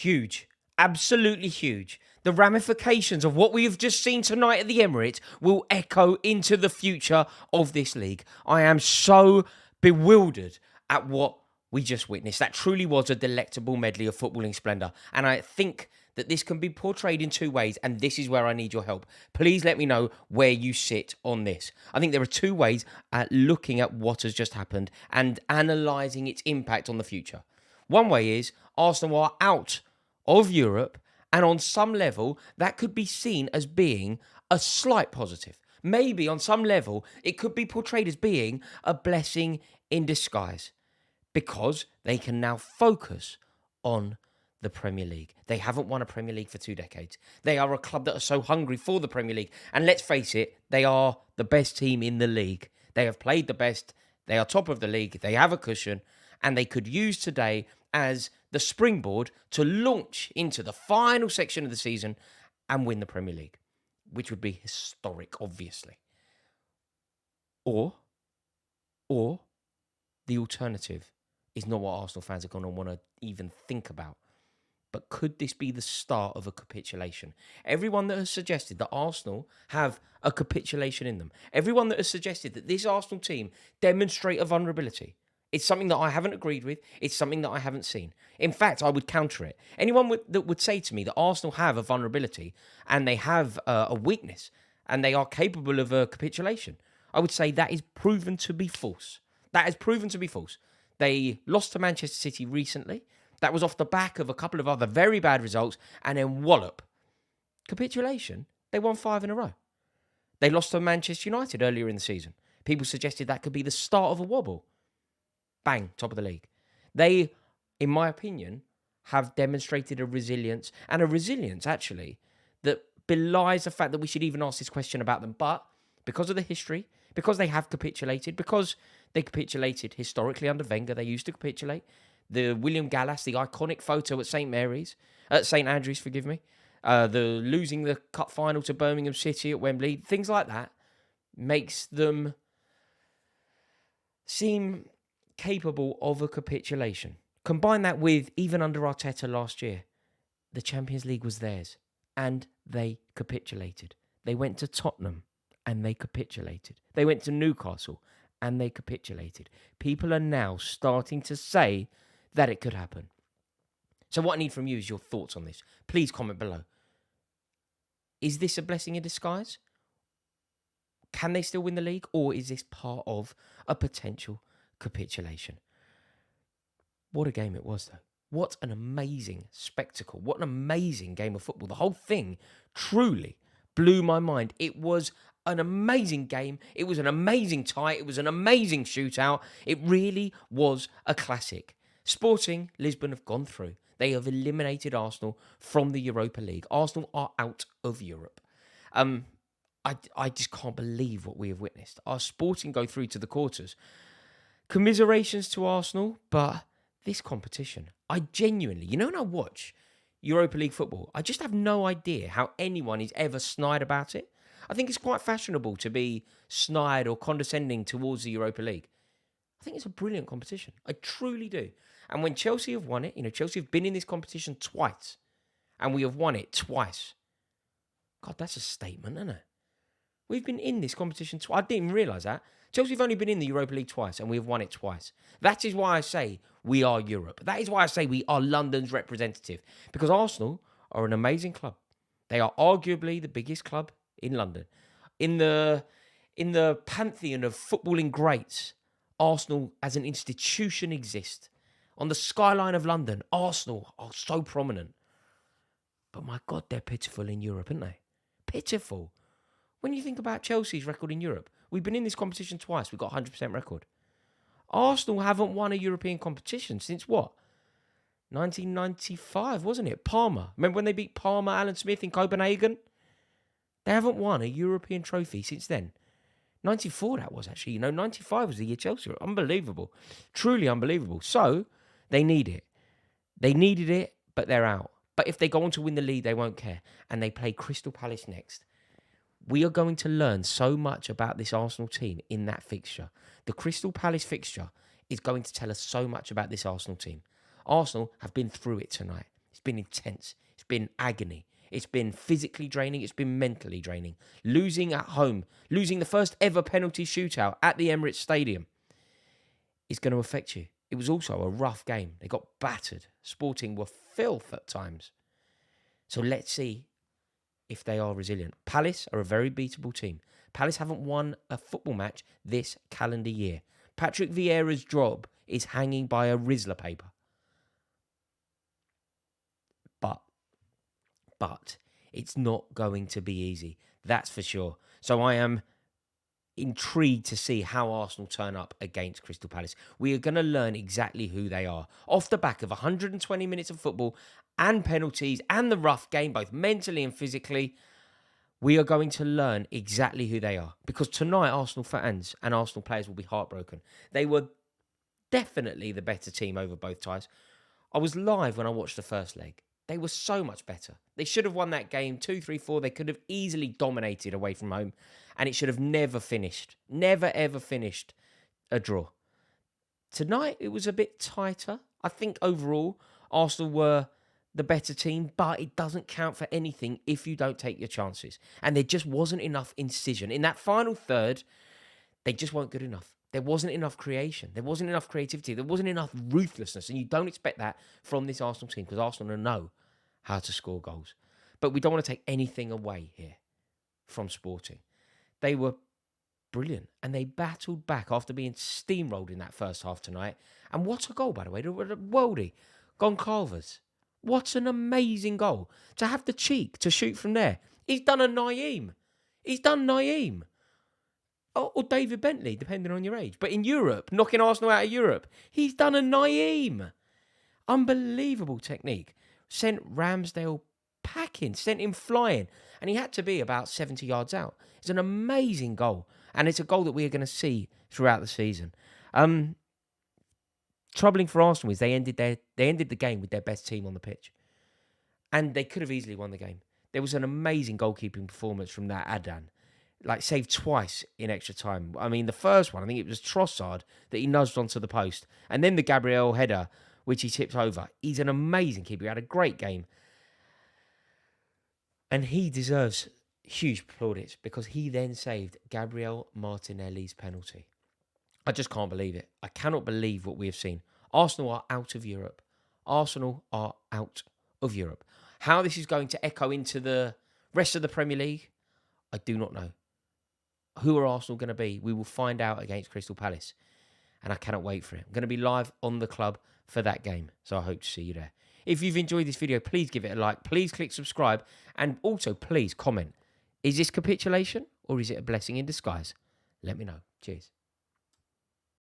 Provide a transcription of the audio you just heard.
Huge. Absolutely huge. The ramifications of what we have just seen tonight at the Emirates will echo into the future of this league. I am so bewildered at what we just witnessed. That truly was a delectable medley of footballing splendour. And I think that this can be portrayed in two ways, and this is where I need your help. Please let me know where you sit on this. I think there are two ways at looking at what has just happened and analysing its impact on the future. One way is Arsenal are out of Europe, and on some level, that could be seen as being a slight positive. Maybe on some level, it could be portrayed as being a blessing in disguise because they can now focus on the Premier League. They haven't won a Premier League for 2 decades. They are a club that are so hungry for the Premier League. And let's face it, they are the best team in the league. They have played the best. They are top of the league. They have a cushion. And they could use today as the springboard to launch into the final section of the season and win the Premier League, which would be historic, obviously. Or the alternative is not what Arsenal fans are going to want to even think about. But could this be the start of a capitulation? Everyone that has suggested that Arsenal have a capitulation in them, everyone that has suggested that this Arsenal team demonstrate a vulnerability, it's something that I haven't agreed with. It's something that I haven't seen. In fact, I would counter it. Anyone that would say to me that Arsenal have a vulnerability and they have a weakness and they are capable of a capitulation, I would say that is proven to be false. That is proven to be false. They lost to Manchester City recently. That was off the back of a couple of other very bad results, and then wallop. Capitulation. They won 5 in a row. They lost to Manchester United earlier in the season. People suggested that could be the start of a wobble. Bang, top of the league. They, in my opinion, have demonstrated a resilience, actually, that belies the fact that we should even ask this question about them. But because of the history, because they have capitulated, because they capitulated historically under Wenger, they used to capitulate. The William Gallas, the iconic photo at St Andrews, the losing the cup final to Birmingham City at Wembley, things like that, makes them seem capable of a capitulation. Combine that with, even under Arteta last year, the Champions League was theirs, and they capitulated. They went to Tottenham, and they capitulated. They went to Newcastle, and they capitulated. People are now starting to say that it could happen. So what I need from you is your thoughts on this. Please comment below. Is this a blessing in disguise? Can they still win the league? Or is this part of a potential capitulation? What a game it was, though. What an amazing spectacle. What an amazing game of football. The whole thing truly blew my mind. It was an amazing game. It was an amazing tie. It was an amazing shootout. It really was a classic. Sporting Lisbon have gone through. They have eliminated Arsenal from the Europa League. Arsenal are out of Europe. I just can't believe what we have witnessed. Our Sporting go through to the quarters. Commiserations to Arsenal, but this competition, I genuinely, when I watch Europa League football, I just have no idea how anyone is ever snide about it. I think it's quite fashionable to be snide or condescending towards the Europa League. I think it's a brilliant competition. I truly do. And when Chelsea have won it, Chelsea have been in this competition twice, and we have won it twice. God, that's a statement, isn't it? We've been in this competition twice. I didn't even realise that. Chelsea have only been in the Europa League twice, and we have won it twice. That is why I say we are Europe. That is why I say we are London's representative. Because Arsenal are an amazing club. They are arguably the biggest club in London. In the pantheon of footballing greats, Arsenal as an institution exists. On the skyline of London, Arsenal are so prominent. But my God, they're pitiful in Europe, aren't they? Pitiful. When you think about Chelsea's record in Europe, we've been in this competition twice. We've got a 100% record. Arsenal haven't won a European competition since what? 1995, wasn't it? Parma. Remember when they beat Parma, Alan Smith in Copenhagen? They haven't won a European trophy since then. 94 that was actually. 95 was the year Chelsea were. Unbelievable. Truly unbelievable. So, they need it. They needed it, but they're out. But if they go on to win the league, they won't care. And they play Crystal Palace next. We are going to learn so much about this Arsenal team in that fixture. The Crystal Palace fixture is going to tell us so much about this Arsenal team. Arsenal have been through it tonight. It's It's been intense. It's been agony. It's been physically draining. It's been mentally draining. Losing at home, losing the first ever penalty shootout at the Emirates Stadium is going to affect you. It was also a rough game. They got battered. Sporting were filth at times. So let's see if they are resilient. Palace are a very beatable team. Palace haven't won a football match this calendar year. Patrick Vieira's job is hanging by a Rizzler paper. But it's not going to be easy. That's for sure. So I am intrigued to see how Arsenal turn up against Crystal Palace. We are going to learn exactly who they are. Off the back of 120 minutes of football and penalties and the rough game, both mentally and physically, we are going to learn exactly who they are. Because tonight, Arsenal fans and Arsenal players will be heartbroken. They were definitely the better team over both ties. I was live when I watched the first leg. They were so much better. They should have won that game 2-3-4. They could have easily dominated away from home. And it should have never finished. Never, ever finished a draw. Tonight, it was a bit tighter. I think overall, Arsenal were the better team. But it doesn't count for anything if you don't take your chances. And there just wasn't enough incision. In that final third, they just weren't good enough. There wasn't enough creation. There wasn't enough creativity. There wasn't enough ruthlessness. And you don't expect that from this Arsenal team because Arsenal know how to score goals. But we don't want to take anything away here from Sporting. They were brilliant. And they battled back after being steamrolled in that first half tonight. And what a goal, by the way. The worldie. Goncalves. What an amazing goal. To have the cheek to shoot from there. He's done a Naeem. He's done Naeem. Or David Bentley, depending on your age. But in Europe, knocking Arsenal out of Europe, he's done a Naeem. Unbelievable technique. Sent Ramsdale packing, sent him flying. And he had to be about 70 yards out. It's an amazing goal. And it's a goal that we are going to see throughout the season. Troubling for Arsenal is they ended the game with their best team on the pitch. And they could have easily won the game. There was an amazing goalkeeping performance from that Adan. Saved twice in extra time. I mean, the first one, I think it was Trossard that he nudged onto the post. And then the Gabriel header, which he tipped over. He's an amazing keeper. He had a great game. And he deserves huge plaudits because he then saved Gabriel Martinelli's penalty. I just can't believe it. I cannot believe what we have seen. Arsenal are out of Europe. Arsenal are out of Europe. How this is going to echo into the rest of the Premier League, I do not know. Who are Arsenal going to be? We will find out against Crystal Palace. And I cannot wait for it. I'm going to be live on the club for that game. So I hope to see you there. If you've enjoyed this video, please give it a like. Please click subscribe. And also, please comment. Is this capitulation or is it a blessing in disguise? Let me know. Cheers.